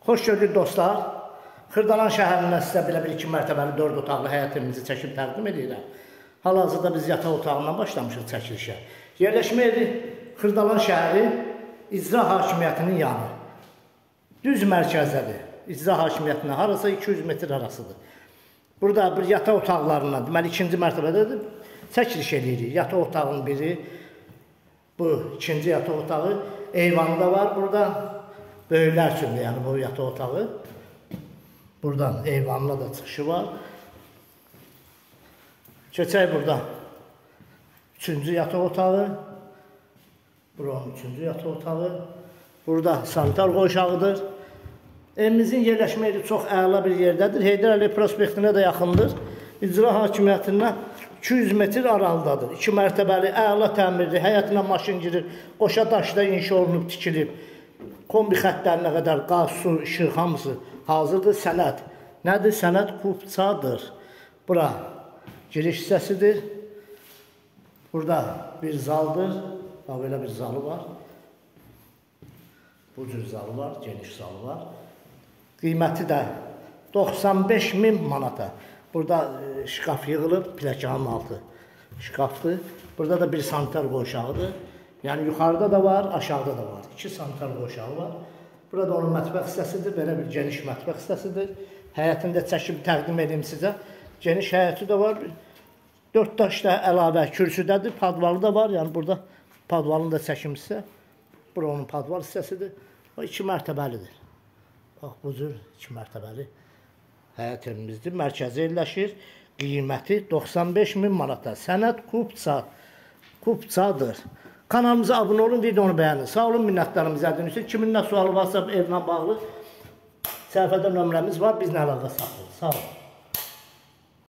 Xoş gördük dostlar. Xırdalan şəhərindən sizə belə bir 2 mərtəbəli 4 otaqlı həyət evimizi çəkib təqdim edirəm. Hal-hazırda biz yataq otağından başlamışıq çəkilişə. Yerləşmə yeri Xırdalan şəhəri İcra Hakimiyyətinin yanı. Düz mərkəzdədir. İcra Hakimiyyətindən harasa 200 metr arasıdır. Burada bir yataq otaqlarından, deməli 2-ci mərtəbədədir. Çəkiliş edirik. Yataq otağının biri, bu 2-ci yataq otağı, eyvanı da var burada. Böyüklər üçündür, yəni bu yataq otağı. Buradan eyvanına da çıxışı var. Keçək burada 3-cü yataq otağı. Buranın 3-cü yataq otağı. Burada sanitar qoşağıdır. Evimizin yerləşmə yeri çox əla bir yerdədir. Heydər Əliyev prospektinə də yaxındır. İcra Hakimiyyətindən 200 metr aralıdadır. 2 mərtəbəli, əla təmirli, həyətinə maşın girir, qoşa daşda inşa olunub, tikilib. Kombi xəttlərinə qədər qaz, su, işıq, hamısı hazırdır. Sənəd. Nədir? Sənəd kupçadır. Bura giriş hissəsidir. Burada bir zaldır. Belə bir zalı var. Bu cür zalı var, geniş zalı var. Qiyməti də 95.000 manata. Burada şkaf yığılıb, pləkanın altı şkafdır. Burada da bir sanitar qoşağıdır. Yəni yuxarıda da var, aşağıda da var. 2 sanitar qoşağı var. Burada onun mətbəx hissəsidir, belə bir geniş mətbəx hissəsidir. Həyətində çəkib təqdim edeyim sizə. Geniş həyəti də var. 4 daş da əlavə kürsüdədir, padvalı da var. Yəni burada padvalını da çəkim sizə. Bura onun padval hissəsidir. O 2 mərtəbəlidir. Bax, bu cür 2 mərtəbəli həyət evimizdir. Mərkəzi yerləşir. Qiyməti 95.000 manata. Sənəd kupçadır. Kanalımıza abunə olun, videonu bəyənin. Sağ olun, minnətdarım izlədiyiniz üçün. Kimin nə sualı varsa evlə bağlı səhifədə nömrəmiz var, bizlə əlaqə saxlayın. Sağ olun.